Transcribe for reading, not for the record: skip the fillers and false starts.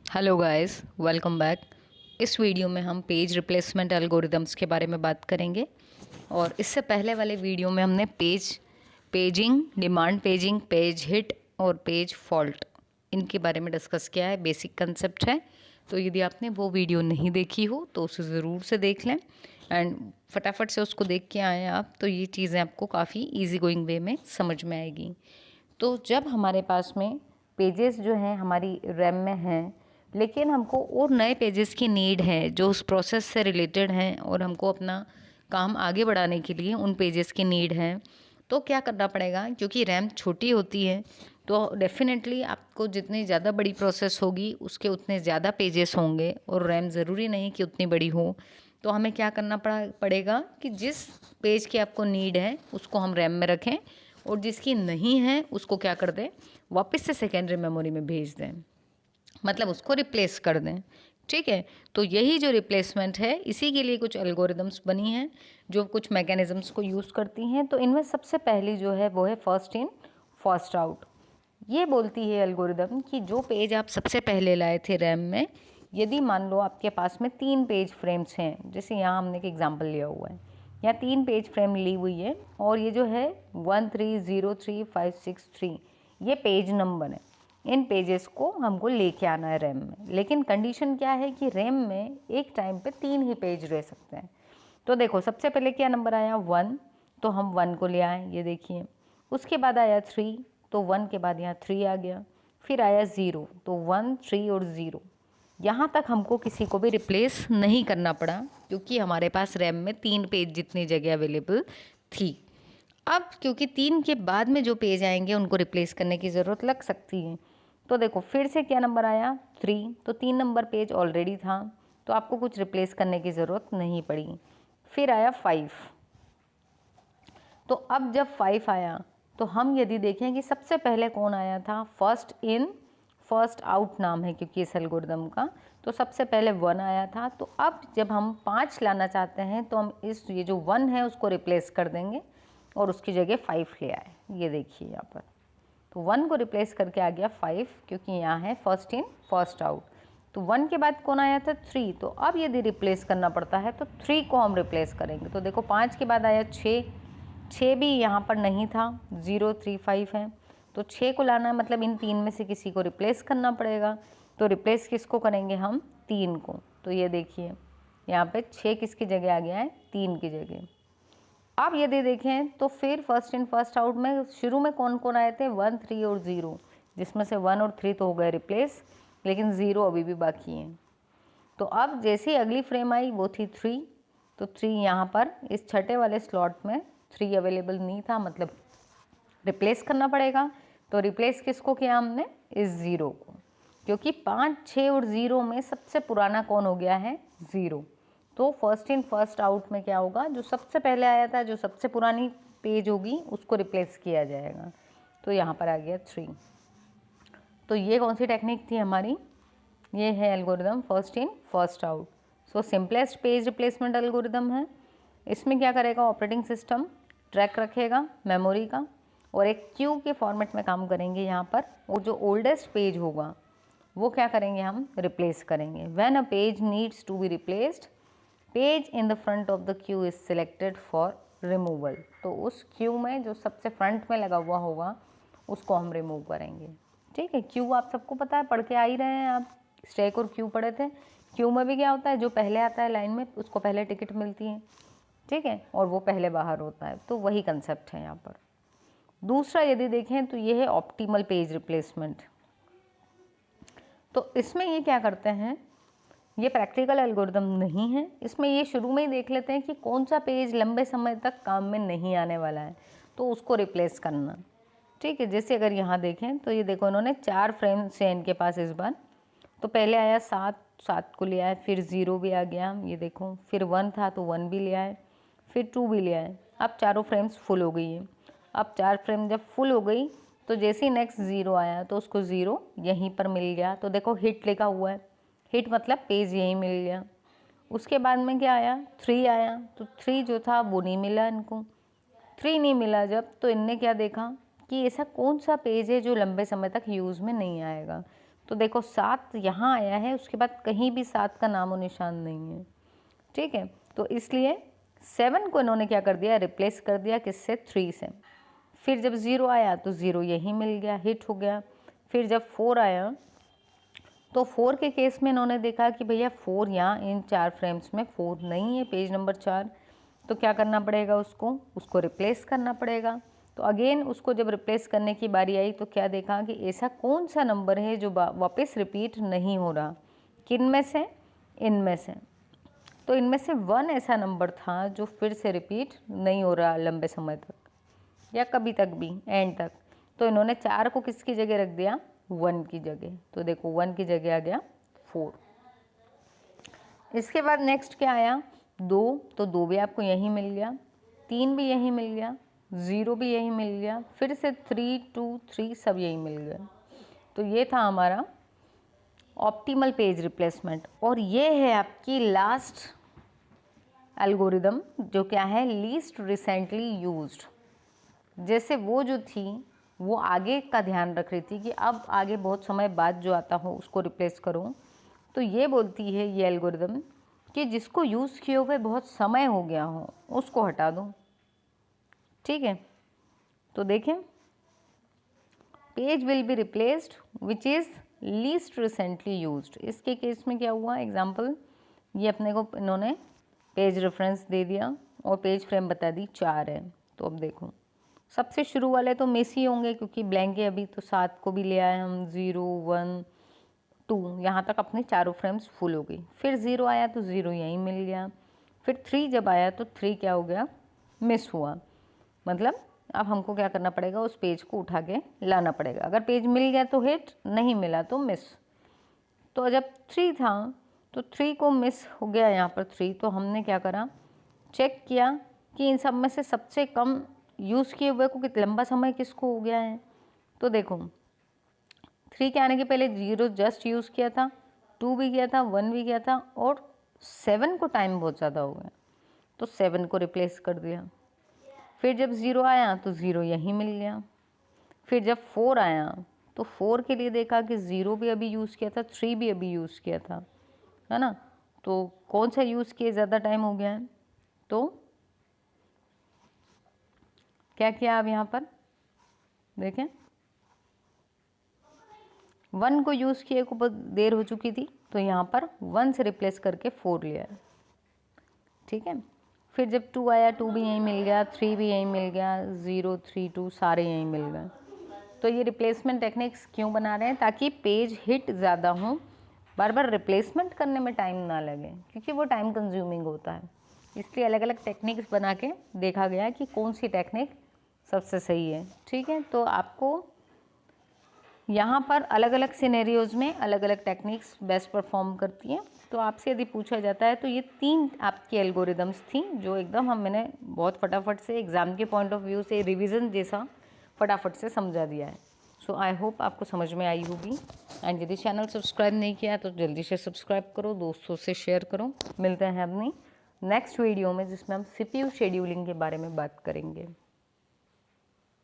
Hello guys, welcome back. इस video में हम पेज रिप्लेसमेंट एल्गोरिदम्स के बारे में बात करेंगे। और इससे पहले वाले वीडियो में हमने paging, demand paging, page hit और पेज फॉल्ट इनके बारे में डिस्कस किया है। बेसिक कंसेप्ट है। तो यदि आपने वो वीडियो नहीं देखी हो तो उसे ज़रूर से देख लें एंड फटाफट से उसको देख के आएँ आप, तो ये चीज़ें आपको काफ़ी ईजी गोइंग वे में समझ में आएगी। तो जब हमारे पास में पेजेस जो हैं हमारी रैम में हैं, लेकिन हमको और नए पेजेस की नीड है जो उस प्रोसेस से रिलेटेड हैं और हमको अपना काम आगे बढ़ाने के लिए उन पेजेस की नीड है, तो क्या करना पड़ेगा? क्योंकि रैम छोटी होती है तो डेफिनेटली आपको जितनी ज़्यादा बड़ी प्रोसेस होगी उसके उतने ज़्यादा पेजेस होंगे और रैम ज़रूरी नहीं कि उतनी बड़ी हो। तो हमें क्या करना पड़ेगा कि जिस पेज की आपको नीड है उसको हम रैम में रखें और जिसकी नहीं है उसको क्या कर दें, वापस से सेकेंडरी मेमोरी में भेज दें, मतलब उसको रिप्लेस कर दें। ठीक है, तो यही जो रिप्लेसमेंट है इसी के लिए कुछ एल्गोरिदम्स बनी हैं जो कुछ मैकेनिज़म्स को यूज़ करती हैं। तो इनमें सबसे पहली जो है वो है फर्स्ट इन फर्स्ट आउट। ये बोलती है एल्गोरिदम कि जो पेज आप सबसे पहले लाए थे रैम में, यदि मान लो आपके पास में 3 पेज फ्रेम्स हैं, जैसे यहाँ हमने एक एग्जांपल लिया हुआ है, यहाँ 3 पेज फ्रेम ली हुई है और ये जो है 1303563 ये पेज नंबर है। इन पेजेस को हमको लेके आना है रैम में, लेकिन कंडीशन क्या है कि रैम में एक टाइम पे 3 ही पेज रह सकते हैं। तो देखो सबसे पहले क्या नंबर आया 1, तो हम 1 को ले आए, ये देखिए। उसके बाद आया 3, तो 1 के बाद यहाँ 3 आ गया। फिर आया 0, तो 1 3 और 0। यहाँ तक हमको किसी को भी रिप्लेस नहीं करना पड़ा क्योंकि हमारे पास रैम में 3 पेज जितनी जगह अवेलेबल थी। अब क्योंकि 3 के बाद में जो पेज आएंगे उनको रिप्लेस करने की ज़रूरत लग सकती है। तो देखो फिर से क्या नंबर आया 3, तो 3 नंबर पेज ऑलरेडी था तो आपको कुछ रिप्लेस करने की ज़रूरत नहीं पड़ी। फिर आया 5, तो अब जब 5 आया तो हम यदि देखें कि सबसे पहले कौन आया था, फर्स्ट इन फर्स्ट आउट नाम है क्योंकि इस एल्गोरिदम का, तो सबसे पहले 1 आया था। तो अब जब हम 5 लाना चाहते हैं तो हम ये जो 1 है उसको रिप्लेस कर देंगे और उसकी जगह 5 ले आए। ये देखिए यहाँ पर, तो 1 को रिप्लेस करके आ गया 5 क्योंकि यहाँ है फर्स्ट इन फर्स्ट आउट। तो 1 के बाद कौन आया था 3, तो अब यदि रिप्लेस करना पड़ता है तो 3 को हम रिप्लेस करेंगे। तो देखो 5 के बाद आया 6, 6 भी यहाँ पर नहीं था, 0 3 5 है, तो 6 को लाना है, मतलब इन 3 में से किसी को रिप्लेस करना पड़ेगा। तो रिप्लेस किसको करेंगे हम, 3 को। तो ये देखिए यहाँ पे 6 किसकी जगह आ गया है, 3 की जगह। अब यदि देखें तो फिर फर्स्ट इन फर्स्ट आउट में शुरू में कौन कौन आए थे, 1 3 और 0, जिसमें से 1 और 3 तो हो गए रिप्लेस, लेकिन 0 अभी भी बाकी हैं। तो अब जैसे ही अगली फ्रेम आई वो थी 3, तो 3 यहाँ पर इस छठे वाले स्लॉट में 3 अवेलेबल नहीं था, मतलब रिप्लेस करना पड़ेगा। तो रिप्लेस किसको किया हमने, इस 0 को, क्योंकि 5 6 और 0 में सबसे पुराना कौन हो गया है, 0। तो फर्स्ट इन फर्स्ट आउट में क्या होगा, जो सबसे पहले आया था, जो सबसे पुरानी पेज होगी उसको रिप्लेस किया जाएगा। तो यहाँ पर आ गया 3। तो ये कौन सी टेक्निक थी हमारी, ये है algorithm first in first out. So simplest page replacement algorithm है। इसमें क्या करेगा, ऑपरेटिंग सिस्टम ट्रैक रखेगा मेमोरी का और एक क्यू के फॉर्मेट में काम करेंगे यहाँ पर, और जो ओल्डेस्ट पेज होगा वो क्या करेंगे, हम रिप्लेस करेंगे। When a page needs to be replaced, page in the front of the queue is selected for removal. तो उस क्यू में जो सबसे फ्रंट में लगा हुआ होगा उसको हम रिमूव करेंगे। ठीक है, क्यू आप सबको पता है, पढ़ के आ ही रहे हैं आप, स्टैक और क्यू पढ़े थे। क्यू में भी क्या होता है, जो पहले आता है लाइन में उसको पहले टिकट मिलती है, ठीक है, और वो पहले बाहर होता है। तो वही कंसेप्ट है यहाँ पर। दूसरा यदि देखें तो ये है ऑप्टिमल पेज रिप्लेसमेंट। तो इसमें ये क्या करते हैं, ये प्रैक्टिकल एल्गोरिदम नहीं है। इसमें ये शुरू में ही देख लेते हैं कि कौन सा पेज लंबे समय तक काम में नहीं आने वाला है, तो उसको रिप्लेस करना। ठीक है, जैसे अगर यहाँ देखें तो ये देखो इन्होंने 4 फ्रेम से इनके पास इस बार। तो पहले आया 7, 7 को ले आए, फिर 0 भी आ गया, ये देखो, फिर 1 था तो 1 भी ले आए, फिर 2 भी ले आए। अब चारों फ्रेम्स फुल हो गई है। अब 4 फ्रेम जब फुल हो गई तो जैसे ही नेक्स्ट 0 आया तो उसको 0 यहीं पर मिल गया। तो देखो हिट लिखा हुआ है, हिट मतलब पेज यहीं मिल गया। उसके बाद में क्या आया, 3 आया, तो 3 जो था वो नहीं मिला इनको। 3 नहीं मिला जब, तो इनने क्या देखा कि ऐसा कौन सा पेज है जो लंबे समय तक यूज़ में नहीं आएगा। तो देखो 7 यहाँ आया है, उसके बाद कहीं भी 7 का नामो निशान नहीं है, ठीक है। तो इसलिए 7 को इन्होंने क्या कर दिया, रिप्लेस कर दिया किससे, 3 से। फिर जब 0 आया तो 0 यहीं मिल गया, हिट हो गया। फिर जब 4 आया तो 4 के केस में इन्होंने देखा कि भैया 4 यहाँ इन 4 फ्रेम्स में 4 नहीं है, पेज नंबर 4, तो क्या करना पड़ेगा, उसको रिप्लेस करना पड़ेगा। तो अगेन उसको जब रिप्लेस करने की बारी आई तो क्या देखा कि ऐसा कौन सा नंबर है जो वापस रिपीट नहीं हो रहा, किन में से, इनमें से। तो इनमें से 1 ऐसा नंबर था जो फिर से रिपीट नहीं हो रहा लंबे समय तक या कभी तक भी, एंड तक। तो इन्होंने 4 को किसकी जगह रख दिया, 1 की जगह। तो देखो 1 की जगह आ गया 4। इसके बाद नेक्स्ट क्या आया, 2, तो 2 भी आपको यहीं मिल गया, 3 भी यहीं मिल गया, 0 भी यहीं मिल गया, फिर से 3, 2, 3 सब यहीं मिल गए। तो ये था हमारा ऑप्टिमल पेज रिप्लेसमेंट। और ये है आपकी लास्ट एल्गोरिदम जो क्या है, लीस्ट रिसेंटली यूज्ड। जैसे वो जो थी वो आगे का ध्यान रख रही थी कि अब आगे बहुत समय बाद जो आता हो उसको रिप्लेस करूं, तो ये बोलती है ये एल्गोरिदम कि जिसको यूज़ किए हुए बहुत समय हो गया हो उसको हटा दूं, ठीक है। तो देखें, page will be replaced which is least recently used. इसके केस में क्या हुआ, एग्जाम्पल ये अपने को इन्होंने पेज रेफरेंस दे दिया और पेज फ्रेम बता दी 4 है। तो अब देखो सबसे शुरू वाले तो मिस ही होंगे क्योंकि ब्लैंक है अभी, तो 7 को भी ले आए हम, 0, 1, 2 यहाँ तक अपने चारों फ्रेम्स फुल हो गई। फिर 0 आया तो 0 यहीं मिल गया। फिर 3 जब आया तो 3 क्या हो गया, मिस हुआ। मतलब अब हमको क्या करना पड़ेगा, उस पेज को उठा के लाना पड़ेगा। अगर पेज मिल गया तो हिट, नहीं मिला तो मिस। तो जब 3 था तो 3 को मिस हो गया यहाँ पर 3, तो हमने क्या करा, चेक किया कि इन सब में से सबसे कम यूज़ किए हुए को कितना लंबा समय किसको हो गया है। तो देखो 3 के आने के पहले 0 जस्ट यूज़ किया था, 2 भी किया था, 1 भी किया था, और 7 को टाइम बहुत ज़्यादा हो गया तो 7 को रिप्लेस कर दिया। फिर जब 0 आया तो 0 यहीं मिल गया। फिर जब 4 आया तो 4 के लिए देखा कि 0 भी अभी यूज़ किया था, 3 भी अभी यूज़ किया था, है ना। तो कौन सा यूज़ किए ज़्यादा टाइम हो गया है, तो क्या किया अब यहाँ पर देखें, 1 को यूज़ किए को बहुत देर हो चुकी थी तो यहाँ पर 1 से रिप्लेस करके 4 लिया है, ठीक है। फिर जब 2 आया 2 भी यहीं मिल गया, 3 भी यहीं मिल गया, 0, 3, 2 सारे यहीं मिल गए। तो ये रिप्लेसमेंट टेक्निक्स क्यों बना रहे हैं, ताकि पेज हिट ज़्यादा हों, बार बार रिप्लेसमेंट करने में टाइम ना लगे क्योंकि वो टाइम कंज्यूमिंग होता है। इसलिए अलग अलग टेक्निक्स बना के देखा गया कि कौन सी टेक्निक सबसे सही है, ठीक है। तो आपको यहाँ पर अलग अलग सिनेरियोज़ में अलग अलग टेक्निक्स बेस्ट परफॉर्म करती हैं। तो आपसे यदि पूछा जाता है तो ये 3 आपकी एल्गोरिदम्स थी जो एकदम मैंने बहुत फटाफट से एग्ज़ाम के पॉइंट ऑफ व्यू से रिवीजन जैसा फटाफट से समझा दिया है। सो आई होप आपको समझ में आई होगी। एंड यदि चैनल सब्सक्राइब नहीं किया तो जल्दी से सब्सक्राइब करो, दोस्तों से शेयर करो। मिलते हैं अपनी नेक्स्ट वीडियो में जिसमें हम CPU शेड्यूलिंग के बारे में बात करेंगे।